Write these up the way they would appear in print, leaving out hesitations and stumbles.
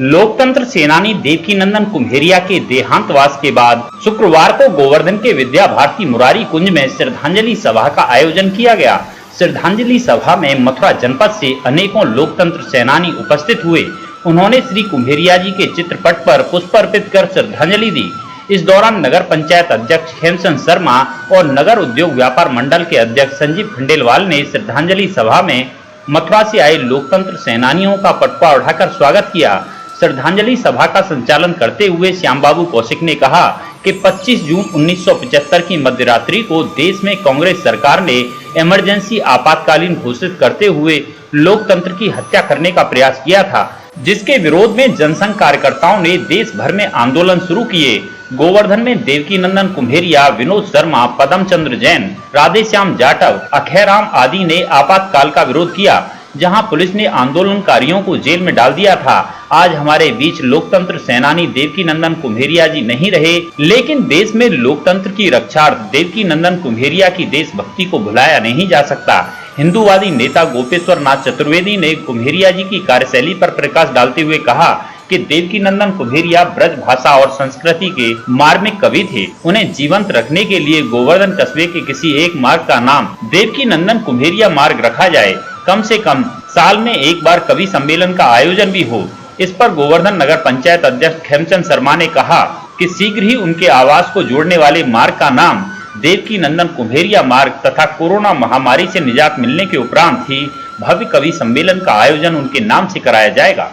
लोकतंत्र सेनानी देवकीनंदन कुम्हेरिया के देहांतवास के बाद शुक्रवार को गोवर्धन के विद्या भारती मुरारी कुंज में श्रद्धांजलि सभा का आयोजन किया गया। श्रद्धांजलि सभा में मथुरा जनपद से अनेकों लोकतंत्र सेनानी उपस्थित हुए। उन्होंने श्री कुम्हेरिया जी के चित्रपट पर पुष्प अर्पित कर श्रद्धांजलि दी। इस दौरान नगर पंचायत अध्यक्ष हेमचंद शर्मा और नगर उद्योग व्यापार मंडल के अध्यक्ष संजीव खंडेलवाल ने श्रद्धांजलि सभा में मथुरा से आए लोकतंत्र सेनानियों का पटुआ उठाकर स्वागत किया। श्रद्धांजलि सभा का संचालन करते हुए श्याम बाबू कौशिक ने कहा कि 25 जून 1975 की मध्यरात्रि को देश में कांग्रेस सरकार ने इमरजेंसी आपातकालीन घोषित करते हुए लोकतंत्र की हत्या करने का प्रयास किया था, जिसके विरोध में जनसंघ कार्यकर्ताओं ने देश भर में आंदोलन शुरू किए। गोवर्धन में देवकीनंदन कुम्हेरिया, विनोद शर्मा, पदम चंद्र जैन, राधेश्याम जाटव, अखैराम आदि ने आपातकाल का विरोध किया, जहां पुलिस ने आंदोलनकारियों को जेल में डाल दिया था। आज हमारे बीच लोकतंत्र सेनानी देवकीनंदन कुम्हेरिया जी नहीं रहे, लेकिन देश में लोकतंत्र की रक्षार्थ देवकीनंदन कुम्हेरिया की देशभक्ति को भुलाया नहीं जा सकता। हिंदूवादी नेता गोपेश्वर नाथ चतुर्वेदी ने कुम्हेरिया जी की कार्यशैली पर प्रकाश डालते हुए कहा कि देवकीनंदन कुम्हेरिया ब्रज भाषा और संस्कृति के मार्मिक कवि थे। उन्हें जीवंत रखने के लिए गोवर्धन कस्बे के किसी एक मार्ग का नाम देवकीनंदन कुम्हेरिया मार्ग रखा जाए। कम से कम साल में एक बार कवि सम्मेलन का आयोजन भी हो। इस पर गोवर्धन नगर पंचायत अध्यक्ष हेमचंद शर्मा ने कहा कि शीघ्र ही उनके आवास को जोड़ने वाले मार्ग का नाम देवकीनंदन कुम्हेरिया मार्ग तथा कोरोना महामारी से निजात मिलने के उपरांत ही भव्य कवि सम्मेलन का आयोजन उनके नाम से कराया जाएगा।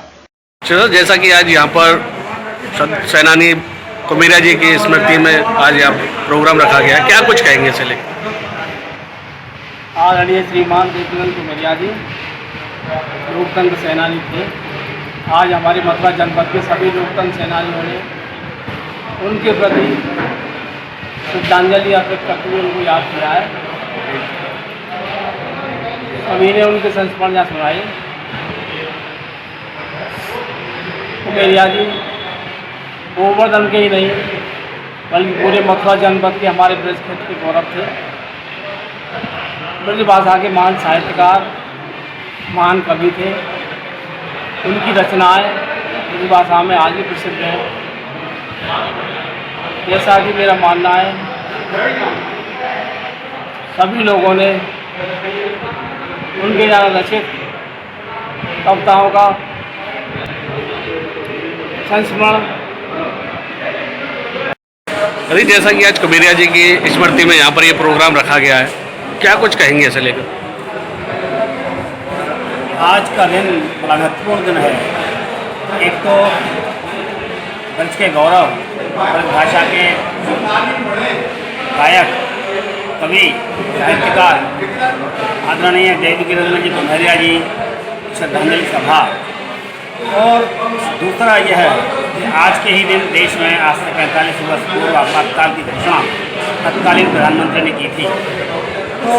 चलो, जैसा कि आज यहाँ पर सेनानी कुम्हेरिया जी की स्मृति में आज यहाँ प्रोग्राम रखा गया, क्या कुछ कहेंगे इसे लेकर? आदरणीय श्रीमान देवकीनंदन कुम्हेरिया जी लोकतंत्र सेनानी थे। आज हमारे मथुरा जनपद के सभी लोकतंत्र सेनानियों ने उनके प्रति श्रद्धांजलि अर्पित करते हुए उनको याद किया है। सभी ने उनके संस्मरण सुनाई। कुम्हेरिया जी गोवर्धन के ही नहीं बल्कि पूरे मथुरा जनपद के हमारे ब्रज क्षेत्र के गौरव थे। ब्रज भाषा के महान साहित्यकार, महान कवि थे। उनकी रचनाएं ब्रज भाषा में आज भी प्रसिद्ध हैं। जैसा कि मेरा मानना है, सभी लोगों ने उनके द्वारा रचित कविताओं का संस्मरण। अरे, जैसा कि आज कुम्हेरिया जी की स्मृति में यहाँ पर ये प्रोग्राम रखा गया है, क्या कुछ कहेंगे इसे लेकर? आज का दिन बड़ा महत्वपूर्ण दिन है। एक तो ब्रज के गौरव, ब्रज भाषा के गायक, कवि, साहित्यकार आदरणीय देवकीनंदन जी कुम्हेरिया जी श्रद्धांजलि सभा, और दूसरा यह है कि आज के ही दिन देश में आज से 45 वर्ष पूर्व आपातकाल की घोषणा तत्कालीन प्रधानमंत्री ने की थी। तो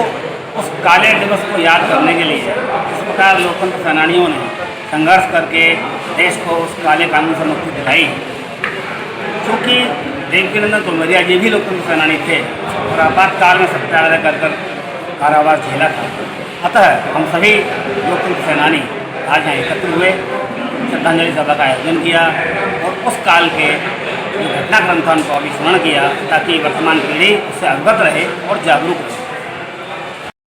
उस काले दिवस को याद करने के लिए इस प्रकार लोकतंत्र सेनानियों ने संघर्ष करके देश को उस काले कानून से मुक्ति दिलाई। क्योंकि देवकीनंदन कुम्हेरिया जी भी लोकतंत्र सेनानी थे और आपातकाल में सत्याग्रह कर कारावास झेला था। अतः हम सभी लोकतंत्र सेनानी आज यहाँ एकत्र हुए, श्रद्धांजलि सभा का आयोजन किया और उस काल के जो घटनाक्रम था उनको अभी स्मरण किया, ताकि वर्तमान पीढ़ी उससे अवगत रहे और जागरूक रहे।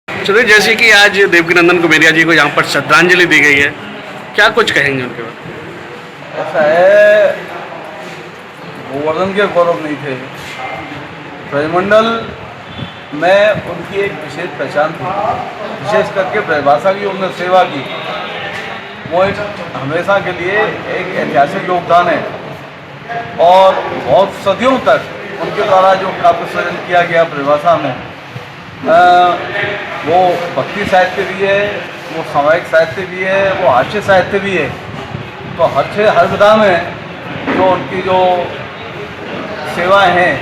चलिए, जैसे कि आज देवकीनंदन कुम्हेरिया जी को यहाँ पर श्रद्धांजलि दी गई है, क्या कुछ कहेंगे उनके बारे? ऐसा है, गोवर्धन के गौरव नहीं थे, ब्रजमंडल में उनकी एक विशेष पहचान थी। विशेष करके ब्रजभाषा की उन्होंने सेवा की, वो एक हमेशा के लिए एक ऐतिहासिक योगदान है। और बहुत सदियों तक उनके द्वारा जो काव्य सृजन किया गया ब्रजभाषा में, वो भक्ति साहित्य भी है, वो सामाजिक साहित्य भी है, वो हास्य साहित्य भी है। तो हर विधा में जो उनकी जो सेवाएं हैं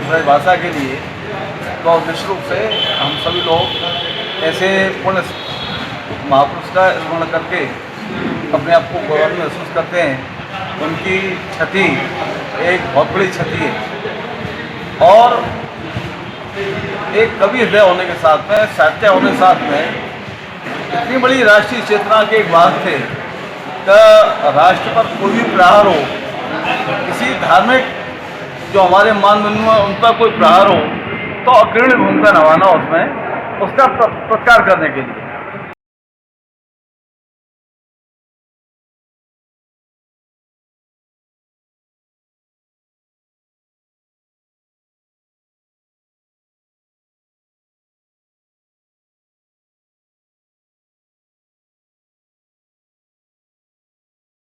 ब्रजभाषा के लिए, तो निश्चित रूप से हम सभी लोग ऐसे पुण्य महापुरुष का स्मरण करके अपने आप को गौरव महसूस करते हैं। उनकी क्षति एक बहुत बड़ी क्षति है। और एक कवि हृदय होने के साथ में, साहित्य होने के साथ में इतनी बड़ी राष्ट्रीय चेतना के एक भाग थे कि राष्ट्र पर कोई भी प्रहार हो, किसी धार्मिक जो हमारे मानदंड उन पर कोई प्रहार हो, तो अग्रणी भूमिका निभाना उसमें उसका प्रतिकार करने के लिए।